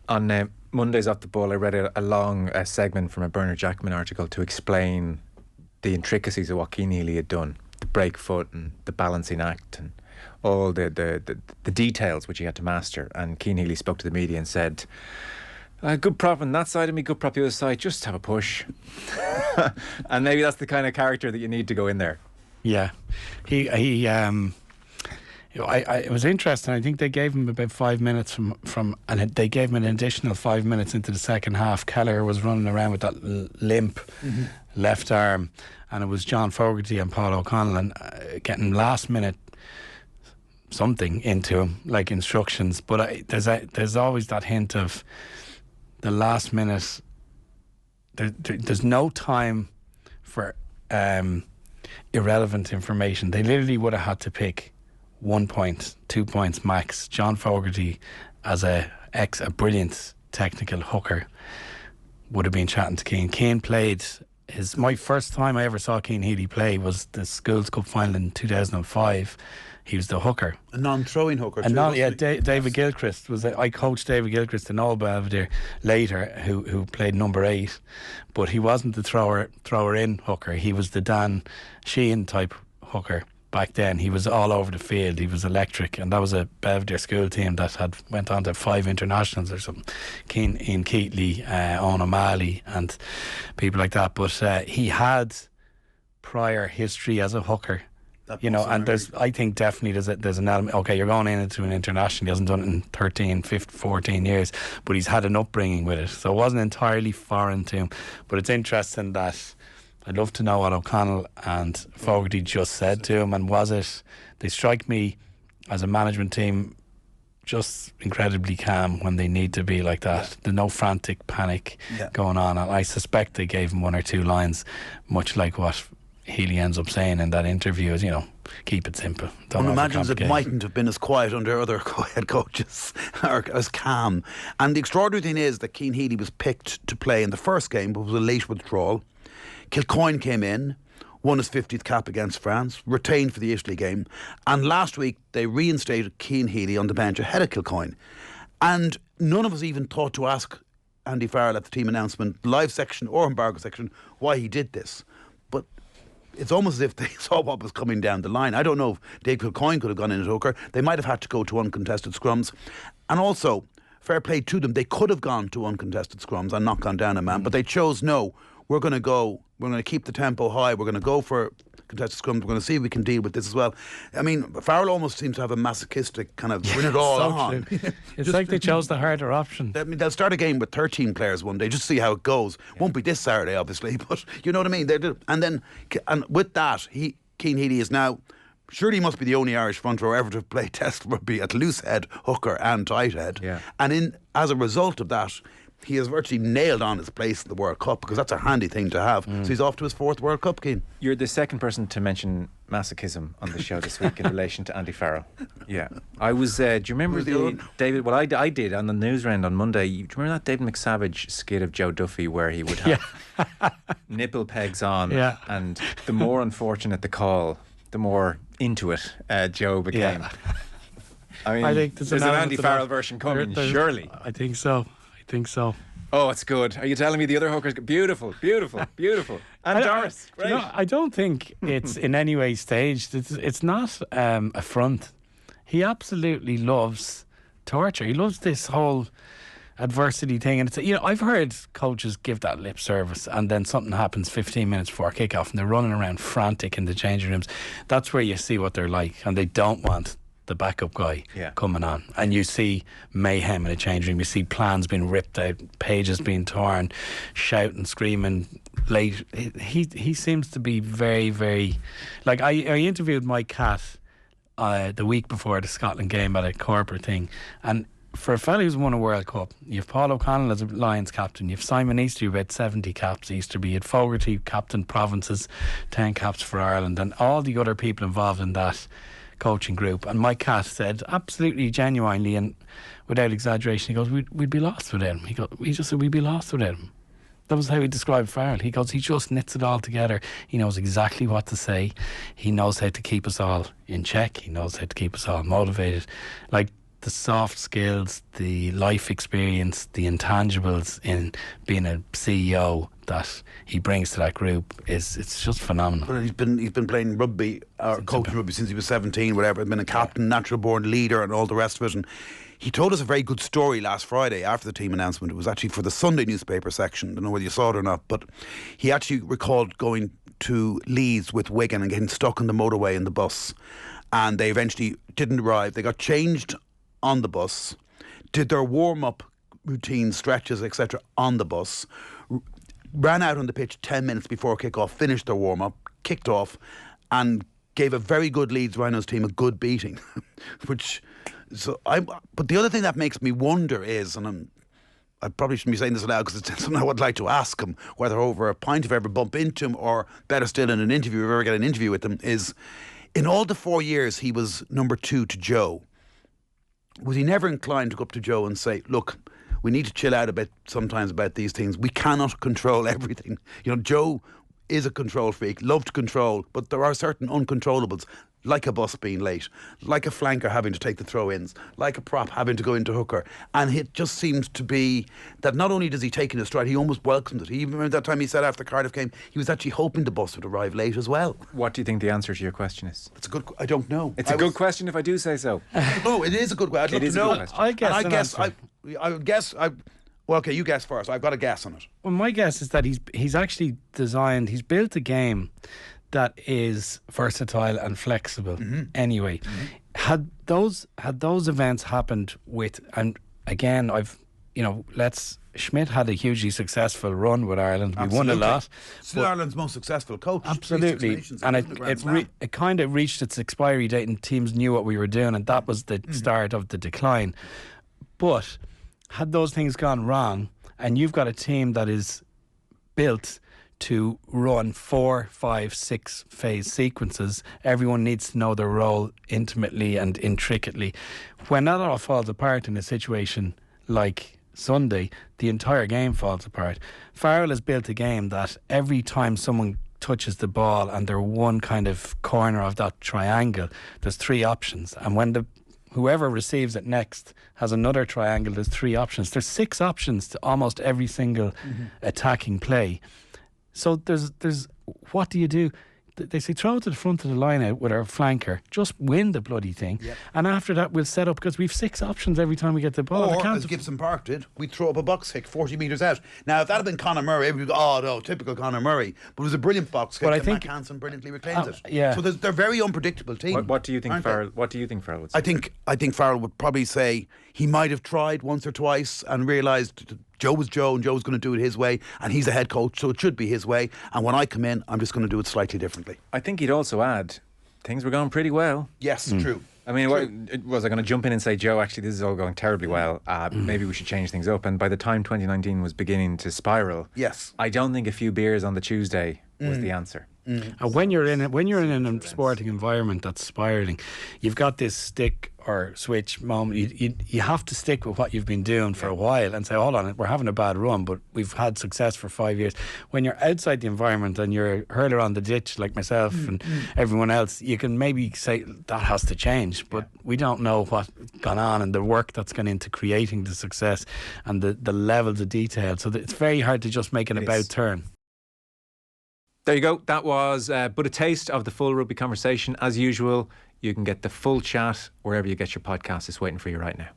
On Mondays Off the Ball, I read a long segment from a Bernard Jackman article to explain the intricacies of what Cian Healy had done, the break foot and the balancing act and all the details which he had to master. And Cian Healy spoke to the media and said, good prop on that side of me, good prop the other side, just have a push. And maybe that's the kind of character that you need to go in there. Yeah. It was interesting. I think they gave him about 5 minutes from and they gave him an additional 5 minutes into the second half. Kelleher was running around with that limp left arm, and it was John Fogarty and Paul O'Connell and getting last minute something into him, like instructions. But there's always that hint of the last minute. There's no time for irrelevant information. They literally would have had to pick 1 point, 2 points max. John Fogarty, as a brilliant technical hooker, would have been chatting to Cian. Cian played my first time I ever saw Cian Healy play was the Schools Cup final in 2005. He was the hooker, a non-throwing hooker. David Gilchrist was. I coached David Gilchrist in Old Belvedere later, who played number 8, but he wasn't the thrower in hooker. He was the Dan Sheehan type hooker. Back then, he was all over the field. He was electric, and that was a Belvedere school team that had went on to 5 internationals or something. Ian Keatley, Owen O'Malley, and people like that. But he had prior history as a hooker, and I think definitely there's an element. Okay, you're going into an international. He hasn't done it in 13, 15, 14 years, but he's had an upbringing with it, so it wasn't entirely foreign to him. But it's interesting that. I'd love to know what O'Connell and Fogarty just said to him, and they strike me as a management team just incredibly calm when they need to be like that. Yeah. There's no frantic panic going on, and I suspect they gave him 1 or 2 lines, much like what Healy ends up saying in that interview, is, keep it simple. One imagines it mightn't have been as quiet under other head coaches, or as calm. And the extraordinary thing is that Cian Healy was picked to play in the first game, but was a late withdrawal. Kilcoyne came in, won his 50th cap against France, retained for the Italy game, and last week they reinstated Cian Healy on the bench ahead of Kilcoyne. And none of us even thought to ask Andy Farrell at the team announcement, live section or embargo section, why he did this. But it's almost as if they saw what was coming down the line. I don't know if Dave Kilcoyne could have gone in as hooker. They might have had to go to uncontested scrums. And also, fair play to them, they could have gone to uncontested scrums and not gone down a man, but they chose no. We're going to keep the tempo high. We're going to go for contested scrums. We're going to see if we can deal with this as well. I mean, Farrell almost seems to have a masochistic kind of bring it all on. It's like they chose the harder option. I mean, they'll start a game with 13 players one day, just see how it goes. Won't be this Saturday, obviously, but you know what I mean? And with that, Cian Healy is now, surely he must be the only Irish front row ever to play test rugby at loose head, hooker and tight head. Yeah. And as a result of that, he has virtually nailed on his place in the World Cup, because that's a handy thing to have. So he's off to his 4th World Cup, Cian. You're the second person to mention masochism on the show this week in relation to Andy Farrell. Yeah. I was, do you remember David, well I did on the news round on Monday, do you remember that David McSavage skit of Joe Duffy where he would have nipple pegs on, and the more unfortunate the call, the more into it Joe became. Yeah. I mean, I think there's an Andy Farrell version coming, surely. I think so. Oh, it's good. Are you telling me the other hookers? Beautiful. And Doris, great. I don't think it's in any way staged. It's not a front. He absolutely loves torture. He loves this whole adversity thing, and it's, I've heard coaches give that lip service, and then something happens 15 minutes before kickoff, and they're running around frantic in the changing rooms. That's where you see what they're like, and they don't want the backup guy coming on, and you see mayhem in a change room. You see plans being ripped out, pages being torn, shouting, screaming. Late, he seems to be very, very, like I interviewed Mike Catt the week before the Scotland game at a corporate thing, and for a fella who's won a World Cup, you have Paul O'Connell as a Lions captain, you have Simon Easterby with 70 caps, Easterby, you had Fogarty captain provinces, 10 caps for Ireland, and all the other people involved in that coaching group. And Mike Catt said, absolutely genuinely and without exaggeration, he goes, we'd be lost without him. He just said, we'd be lost without him. That was how he described Farrell. He goes, he just knits it all together. He knows exactly what to say. He knows how to keep us all in check. He knows how to keep us all motivated. Like, the soft skills, the life experience, the intangibles in being a CEO that he brings to that group it's just phenomenal. Well, he's been playing rugby or coaching rugby since he was 17, whatever. Been a captain, natural born leader, and all the rest of it. And he told us a very good story last Friday after the team announcement. It was actually for the Sunday newspaper section. I don't know whether you saw it or not, but he actually recalled going to Leeds with Wigan and getting stuck on the motorway in the bus, and they eventually didn't arrive. They got changed on the bus, did their warm-up routine, stretches, etc. on the bus, ran out on the pitch 10 minutes before kick-off, finished their warm-up, kicked off, and gave a very good Leeds Rhinos team a good beating. But the other thing that makes me wonder is, and I probably shouldn't be saying this aloud because it's something I would like to ask him, whether over a pint if I ever bump into him, or better still in an interview, if I ever get an interview with him, is in all the 4 years he was number 2 to Joe, was he never inclined to go up to Joe and say, look, we need to chill out a bit sometimes about these things. We cannot control everything. You know, Joe is a control freak, loved control, but there are certain uncontrollables, like a bus being late, like a flanker having to take the throw-ins, like a prop having to go into hooker. And it just seems to be that not only does he take it in his stride, he almost welcomes it. He even remember that time he said after the Cardiff game, he was actually hoping the bus would arrive late as well. What do you think the answer to your question is? It's a good. I don't know. It's a good question if I do say so. No, it is a good question. I'd love to know. A good question. I would guess. Well, okay, you guess first. I've got a guess on it. Well, my guess is that he's actually he's built a game that is versatile and flexible. Anyway, had those events happened with, and again, Schmidt had a hugely successful run with Ireland. We won a lot. Still Ireland's most successful coach. Absolutely. And it kind of reached its expiry date and teams knew what we were doing, and that was the start of the decline. But had those things gone wrong, and you've got a team that is built to run 4, 5, 6 phase sequences, everyone needs to know their role intimately and intricately. When that all falls apart in a situation like Sunday, the entire game falls apart. Farrell has built a game that every time someone touches the ball and they're one kind of corner of that triangle, there's 3 options, and when whoever receives it next has another triangle, there's 3 options. There's 6 options to almost every single attacking play. So there's what do you do? They say throw it to the front of the line out with our flanker. Just win the bloody thing. Yep. And after that we'll set up, because we've 6 options every time we get the ball. Or, as Gibson Park did, we'd throw up a box kick 40 metres out. Now, if that had been Conor Murray, everybody would go, oh no, typical Conor Murray. But it was a brilliant box kick, and Matt Hansen brilliantly reclaims it. Yeah. So they're very unpredictable team. What do you think Farrell would say? I think Farrell would probably say he might have tried once or twice and realised Joe was Joe, and Joe's going to do it his way, and he's a head coach, so it should be his way. And when I come in, I'm just going to do it slightly differently. I think he'd also add, things were going pretty well. Yes, true. I mean, was I going to jump in and say, Joe, actually, this is all going terribly well. Maybe we should change things up. And by the time 2019 was beginning to spiral, yes, I don't think a few beers on the Tuesday was the answer. And when you're in a sporting environment that's spiraling, you've got this stick or switch moment. You have to stick with what you've been doing for a while and say, hold on, we're having a bad run, but we've had success for 5 years. When you're outside the environment and you're a hurler on the ditch like myself and everyone else, you can maybe say that has to change, but we don't know what's gone on and the work that's gone into creating the success and the levels of detail. So it's very hard to just make an about turn. There you go. That was but a taste of the full rugby conversation. As usual, you can get the full chat wherever you get your podcast. It's waiting for you right now.